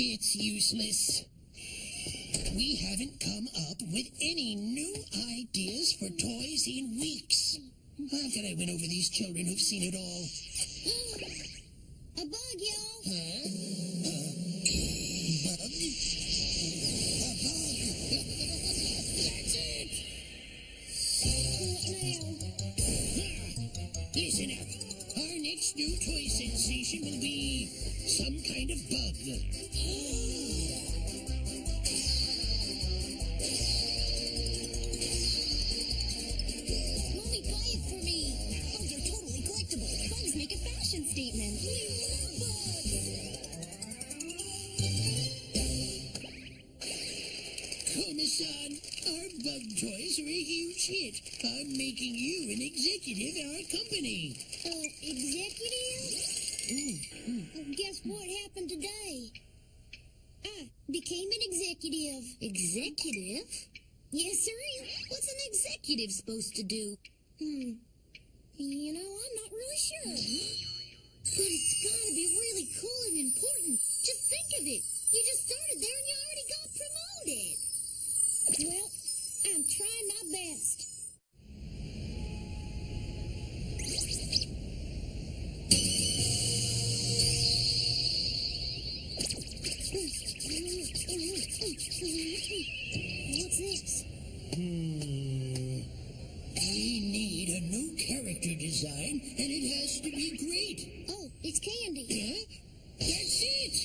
It's useless. We haven't come up with any new ideas for toys in weeks. How can I win over these children who've seen it all? A bug, y'all. Huh? Bug? A bug! That's it! What now? Listen up. Our next new toy sensation will be some kind of bug. Mommy, buy it for me. Bugs are totally collectible. Bugs make a fashion statement. We love bugs. Komi-san, our bug toys are a huge hit. I'm making you an executive at our company. Executive? Guess what happened today? I became an executive. Executive? Yes, sir. What's an executive supposed to do? You know, I'm not really sure. But it's gotta be really cool and important. Just think of it. You just started there and you already got promoted. Well, I'm trying my best. What's this? We need a new character design, and it has to be great. Oh, it's Candy. Huh? That's it!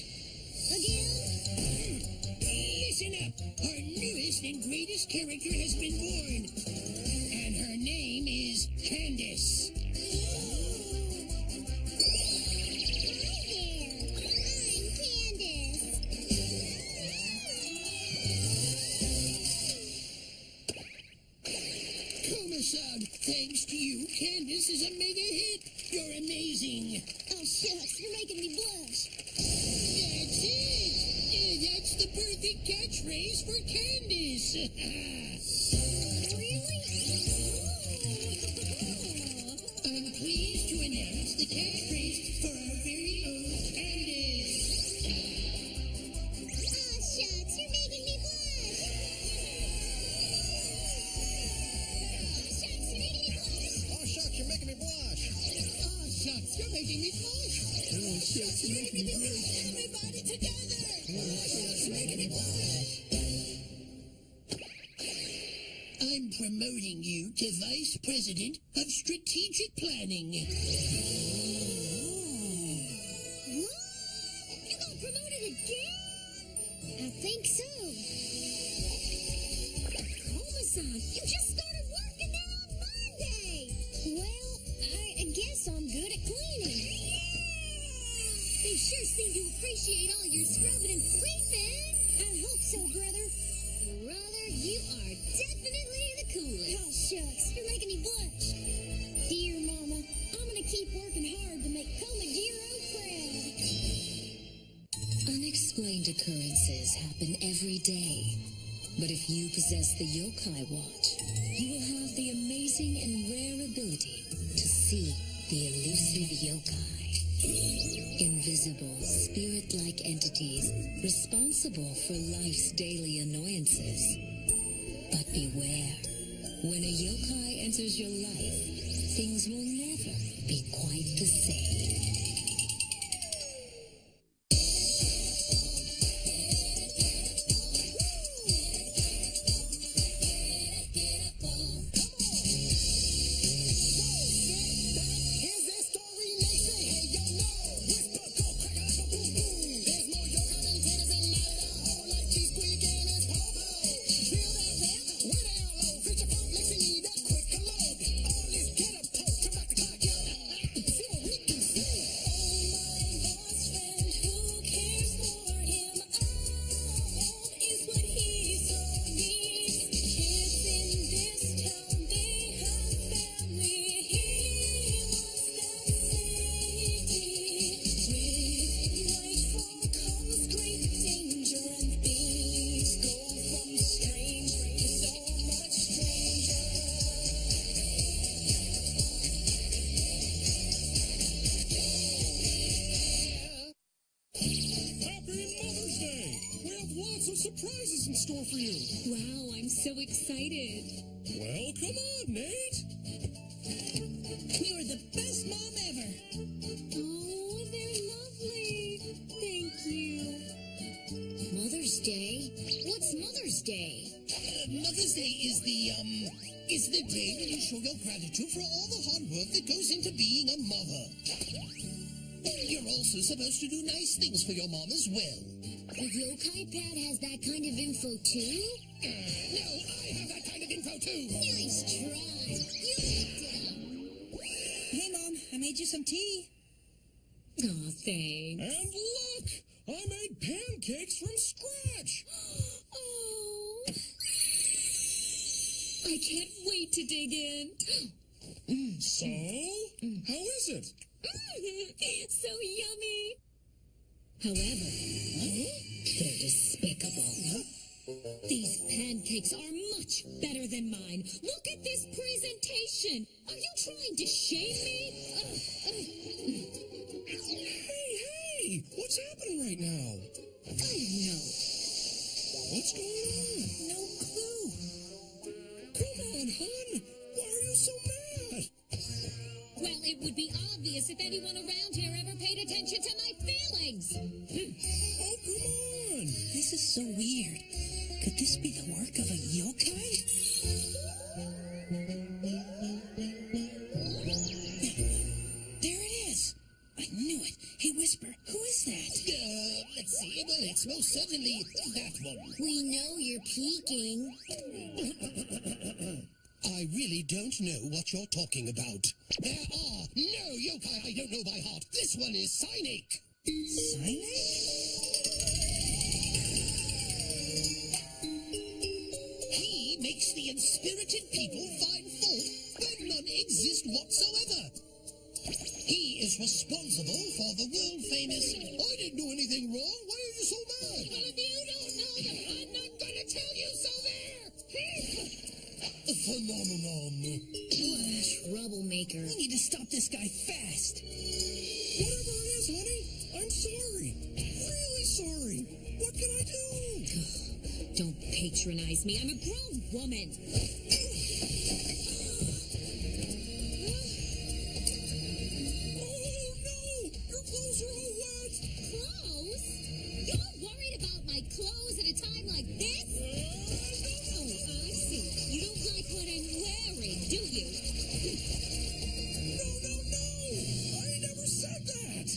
Again? Listen up. Our newest and greatest character has been born. And her name is Candace. Hi there. I'm Candace. Komi-san, thanks to you, Candace is a mega hit. You're amazing. Oh, shucks, you're making me blush. That's it. That's the perfect catchphrase for Candace. Really? I'm pleased to announce the catchphrase for our very own Candace. Oh, shucks, you're making me blush. Oh, shucks, you're making me blush. Oh, shucks, you're making me blush. Oh, shucks, you're making me blush. Oh, shucks, you're making me blush. Everybody together. Oh, shucks, you're making me blush. I'm promoting you to Vice President of Strategic Planning. What? You got promoted again? I think so. Komi-san, you just started working there on Monday. Well, I guess I'm good at cleaning. They sure seem to appreciate all your scrubbing and sweeping. I hope so, brother. Brother, you are definitely the coolest. Oh, shucks, you're making me blush. Dear Mama, I'm gonna keep working hard to make Komajiro proud. Unexplained occurrences happen every day. But if you possess the Yokai Watch, you will have the amazing and rare ability to see the elusive yokai. Invisible, spirit-like entities responsible for life's daily annoyances. But beware, when a yokai enters your life, things will never be quite the same. Here's that story, they say, hey, yo, no. Whisper, go, crack, boom, boom. There's more yoga than tennis and night at all. Like cheese squeak and his po-po. Feel that rap, way down low. Feature funk makes you need a quick load. All this get up, poke, turn back the clock, yo. See what we can see. lots of surprises in store for you. Wow, I'm so excited. Well, come on, Nate. You're the best mom ever. Oh, they're lovely. Thank you. Mother's Day? What's Mother's Day? Mother's Day is the day when you show your gratitude for all the hard work that goes into being a mother. You're also supposed to do nice things for your mom as well. The yokai pad has that kind of info too? No, I have that kind of info too. Nice try. You picked it up. Hey, Mom, I made you some tea. Aw, thanks. And look, I made pancakes from scratch. Oh. I can't wait to dig in. So, how is it? So yummy. However, they're despicable. These pancakes are much better than mine. Look at this presentation. Are you trying to shame me? Hey, what's happening right now? I don't know. What's going on? No clue. Come on, hon. Why are you so mad? Well, it would be obvious if anyone around here ever paid attention to my feelings. Oh, come on. This is so weird. Could this be the work of a yokai? There it is. I knew it. Hey, Whisper, who is that? Let's see. Well, it's most certainly that one. We know you're peeking. I really don't know what you're talking about. There are no yokai I don't know by heart. This one is Cynic. Cynic? He makes the inspirited people find fault where none exist whatsoever. He is responsible for the world-famous, I didn't do anything wrong, why are you so mad? Well, if you don't know that, I'm not going to tell you so there. Phenomenon. Troublemaker. We need to stop this guy fast. Whatever it is, honey, I'm sorry. Really sorry. What can I do? Don't patronize me. I'm a grown woman. Oh, no! Your clothes are all wet! Clothes? You're worried about my clothes at a time like this? Oh, I see. You don't like what I'm wearing, do you? No! I never said that!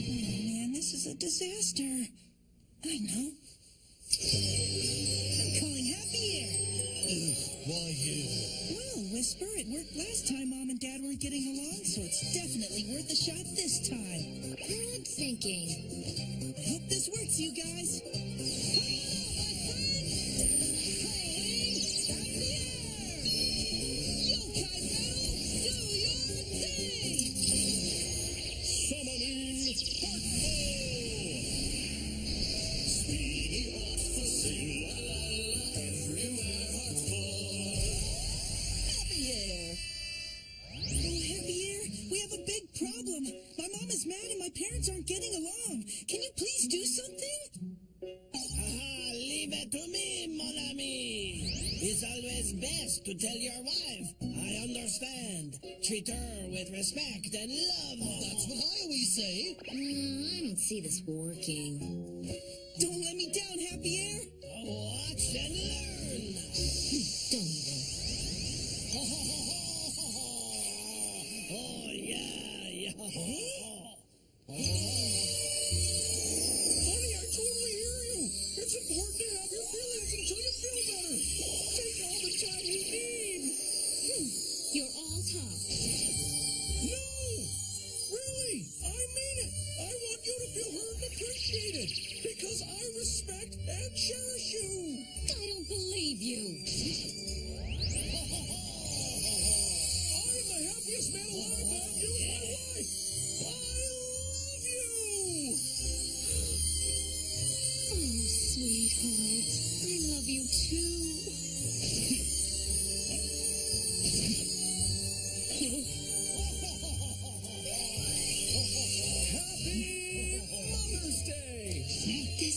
Oh, man, this is a disaster. I know. I'm calling Happy Air. Why you? Well, Whisper, it worked last time Mom and Dad weren't getting along, so it's definitely worth a shot this time. Good thinking. I hope this works, you guys. Summoning Heartful! Speedy Heartful, sing la la la, everywhere Heartful. Happy Air. Oh, Happy Air, we have a big problem. My mom is mad and my parents aren't getting along. Can you please do something? Leave it to me, mon ami. It's always best to tell your wife. I understand. Treat her with respect and love. That's what I always say. I don't see this working. Don't let me down, Happy Air. Watch and learn. Don't even. Oh, yeah. Honey, I totally hear you. It's important to have your feelings until you feel better. Take all the time you need. You're all talk. No! Really, I mean it. I want you to feel heard and appreciated because I respect and cherish you. I don't believe you. I am the happiest man alive, and you is my wife.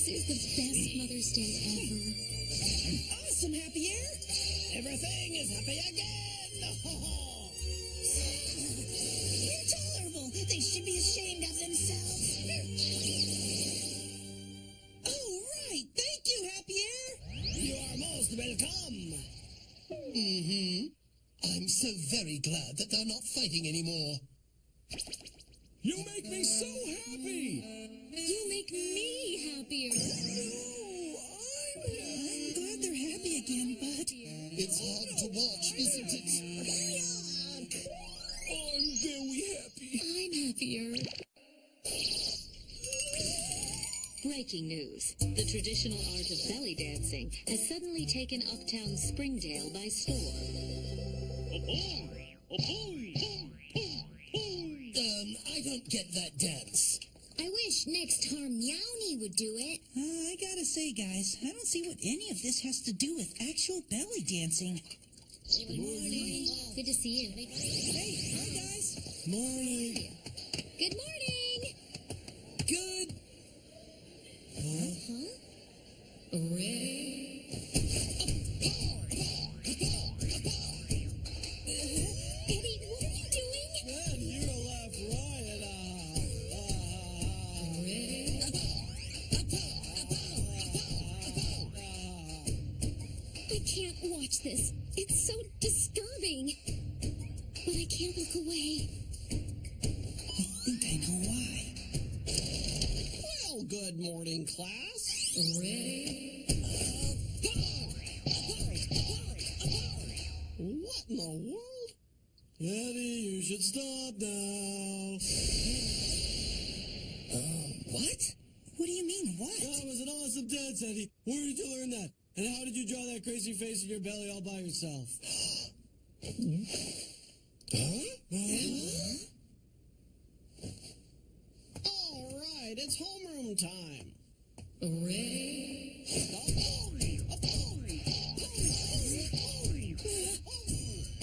This is the best Mother's Day ever. Awesome, Happy Air. Everything is happy again. Intolerable. They should be ashamed of themselves. Oh, right. Thank you, Happy Air. You are most welcome. I'm so very glad that they're not fighting anymore. You make me so happy. You make me happier. I'm glad they're happy again, but... It's hard to watch, isn't it? I'm very happy. I'm happier. Breaking news. The traditional art of belly dancing has suddenly taken uptown Springdale by storm. I don't get that dance. I wish next Harmony would do it. I gotta say, guys, I don't see what any of this has to do with actual belly dancing. Good morning. Good to see you. Hey, hi, guys. Morning. Good morning. Good. Eddie, what are you doing? Man, you're a laugh riot. I can't watch this. It's so disturbing. But I can't look away. I think I know why. Well, good morning, class. What in the world? Eddie, you should stop now. What? What do you mean, what? That was an awesome dance, Eddie. Where did you learn that? And how did you draw that crazy face in your belly all by yourself? All right, it's homeroom time.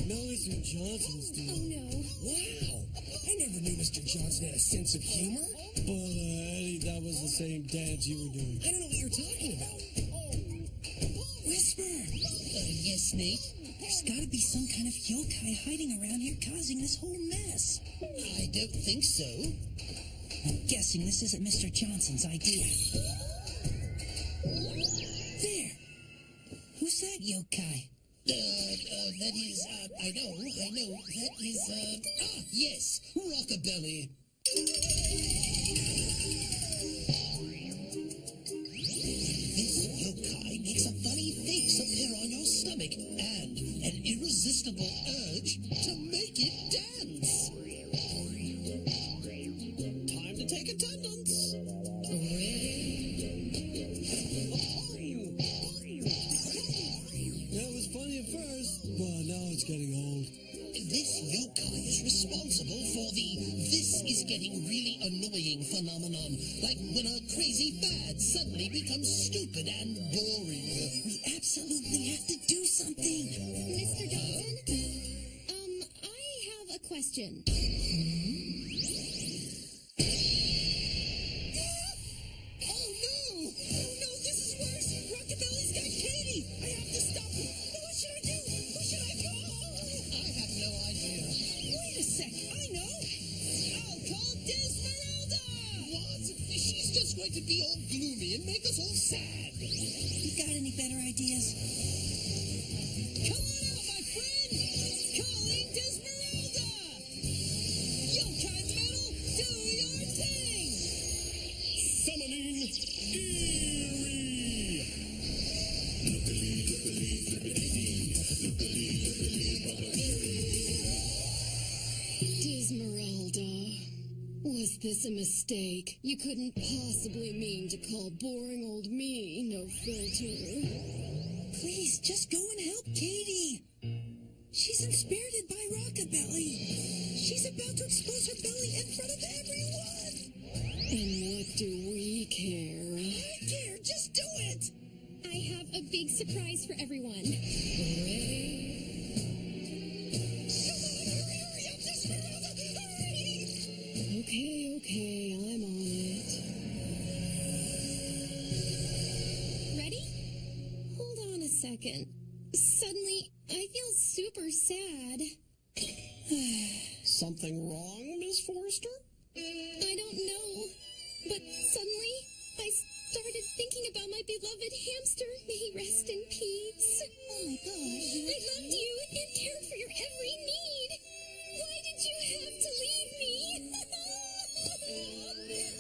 Now Mr. Johnson is doing. Oh, no. Wow. I never knew Mr. Johnson had a sense of humor. But Eddie, that was the same dance you were doing. I don't know what you're talking about. Whisper. Yes, Nate? There's gotta be some kind of yokai hiding around here causing this whole mess. I don't think so. I'm guessing this isn't Mr. Johnson's idea. There. Who's that yokai? That is, I know. That is, yes, Rockabilly. This yokai makes a funny face appear on your stomach and an irresistible urge to make it dance. Time to take attendance. That was funny at first, but now it's getting old. This yokai is responsible for the "this is getting really annoying" phenomenon, like when a crazy fad suddenly becomes stupid and boring. We absolutely have to do something. Mr. Johnson? I have a question. Oh no, this is worse. Rockabilly's got Katie. I have to stop him. What should I do? Who should I call? I have no idea. Wait a sec. I know. I'll call Desmeralda. What? She's just going to be all gloomy and make us all sad. You got any better ideas? Come on out, my friend. Calling Desmeralda. Yokai metal, do your thing. Summoning Eerie. Desmeralda, was this a mistake? You couldn't possibly mean to call boring old me no filter. Please, just go and help Katie. She's inspirited by Rockabilly. She's about to expose her belly in front of everyone. And what do we care? I care, just do it. I have a big surprise for everyone. Hurry up, Desmeralda, hurry. Okay, I'm on it. second. Suddenly, I feel super sad. Something wrong, Miss Forrester? I don't know. But suddenly, I started thinking about my beloved hamster. May he rest in peace. Oh my gosh. I loved you and cared for your every need. Why did you have to leave me?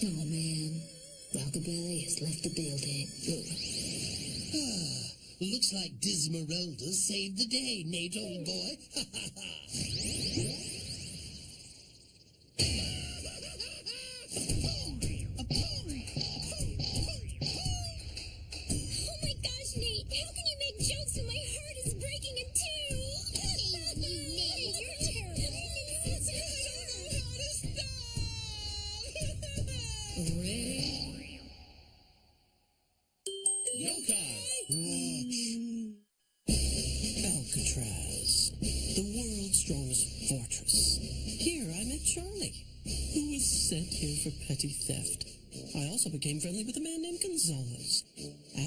Oh man, Rockabilly has left the building. Looks like Dismeralda saved the day, Nate, old boy. Oh my gosh, Nate! How can you make jokes when my heart is breaking in two? Nate, you're terrible. Ready? Yokai! Alcatraz, the world's strongest fortress. Here I met Charlie, who was sent here for petty theft. I also became friendly with a man named Gonzalez.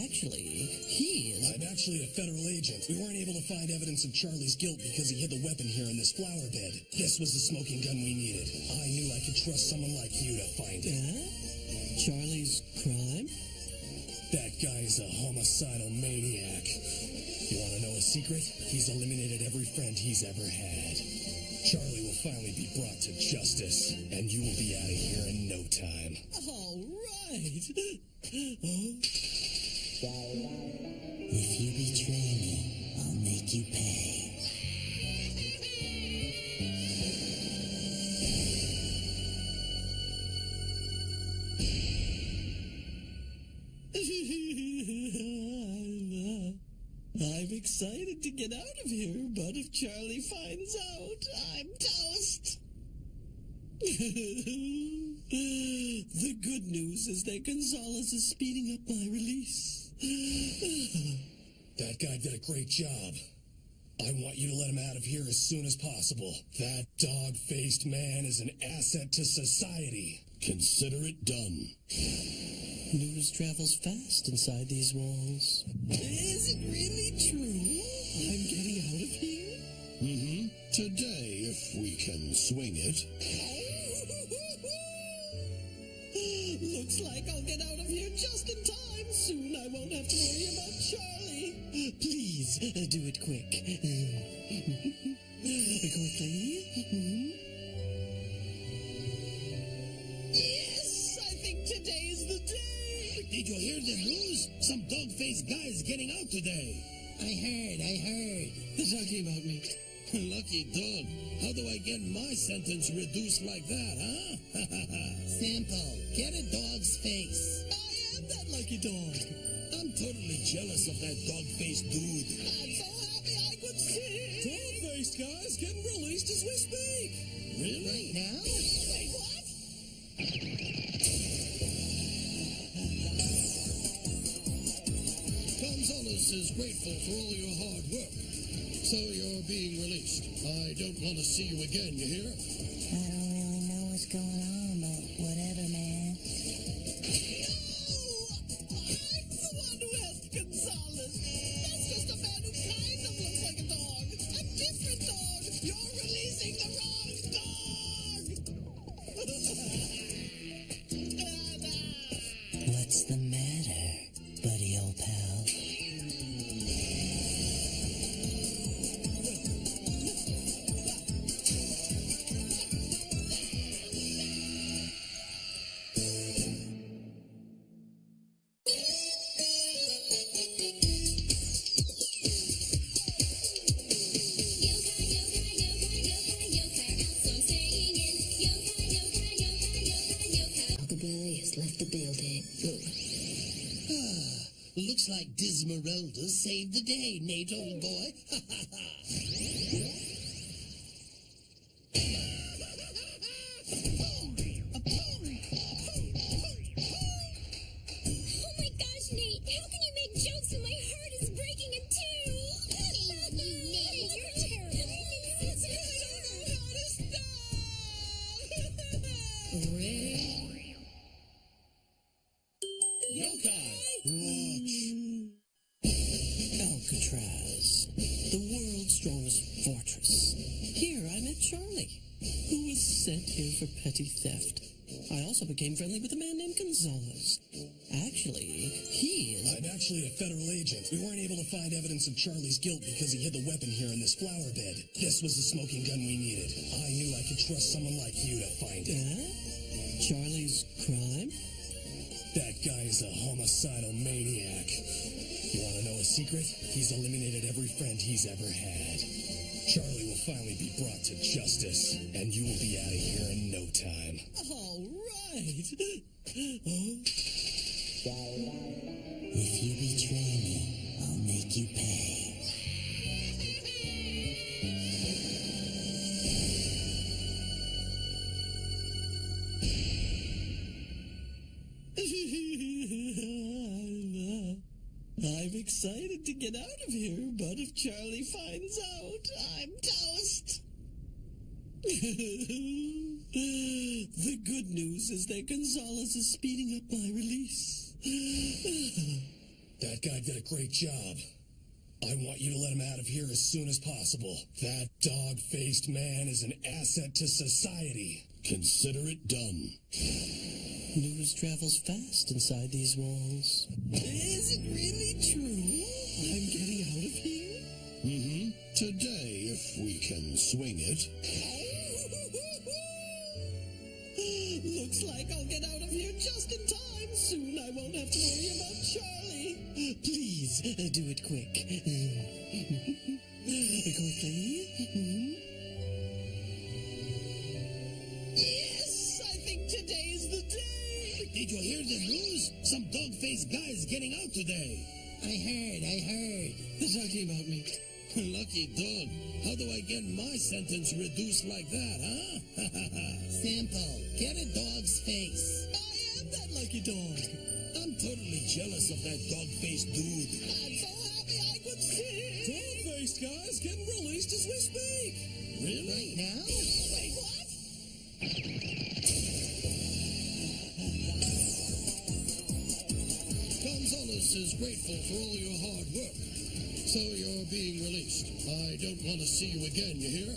Actually, he is... I'm actually a federal agent. We weren't able to find evidence of Charlie's guilt because he hid the weapon here in this flower bed. This was the smoking gun we needed. I knew I could trust someone like you to find it. Charlie's crime? That guy is a homicidal maniac. You want to know a secret? He's eliminated every friend he's ever had. Charlie will finally be brought to justice, and you will be out of here in no time. All right. If you betray me, I'll make you pay. I'm excited to get out of here, but if Charlie finds out, I'm toast. The good news is that Gonzalez is speeding up my release. That guy did a great job. I want you to let him out of here as soon as possible. That dog-faced man is an asset to society. Consider it done. News travels fast inside these walls. Is it really true? I'm getting out of here? Mm-hmm. Today, if we can swing it. Looks like I'll get out of here just in time. Soon I won't have to worry about Charlie. Please, do it quick. Quickly. Yes, I think today is the day. Did you hear the news? Some dog-faced guy is getting out today. I heard. They're talking about me. Lucky dog. How do I get my sentence reduced like that, huh? Simple. Get a dog's face. I am that lucky dog. I'm totally jealous of that dog-faced dude. I'm so happy I could see. Dog-faced guy's getting released as we speak. Really? Right now? Wait, what? Gonzalez is grateful for all your hard work. So you're being released. I don't want to see you again, you hear? I don't really know what's going on, but whatever, man. I'm the one who helped Gonzalez. That's just a man who kind of looks like a dog. A different dog. You're releasing the wrong dog. What's the matter, buddy old pal? Rockabilly has left the building. Looks like Dismeralda saved the day, Nate, old boy. Oh my gosh, Nate! How can you make jokes when my heart is breaking in two? Nate, you're terrible. Ready? Yokai! Watch. Alcatraz. sent here for petty theft. I also became friendly with a man named Gonzalez. Actually, he is... I'm actually a federal agent. We weren't able to find evidence of Charlie's guilt because he hid the weapon here in this flower bed. This was the smoking gun we needed. I knew I could trust someone like you to find it. Charlie's crime? That guy is a homicidal maniac. You want to know a secret? He's eliminated every friend he's ever had. Charlie will finally be brought to justice, and you will be out of here in no time. All right. If you betray me, I'll make you pay. I'm excited to get out of here, but if Charlie finds out, I'm toast. The good news is that Gonzalez is speeding up my release. That guy did a great job. I want you to let him out of here as soon as possible. That dog-faced man is an asset to society. Consider it done. News travels fast inside these walls. Is it really true? I'm getting out of here? Mm-hmm. Today, if we can swing it. Looks like I'll get out of here just in time. Soon I won't have to worry about Charlie. Please, do it quick. Quickly. Yes, I think today is the day. Did you hear the news? Some dog-faced guy is getting out today. I heard. They're talking about me. Lucky dog. How do I get my sentence reduced like that, huh? Simple. Get a dog's face. I am that lucky dog. I'm totally jealous of that dog-faced dude. I'm so happy I could see. Dog-faced guy's getting released as we speak. Really? Right now? Wait, what? Gonzalez is grateful for all your hard work. So you're being released. I don't want to see you again, you hear?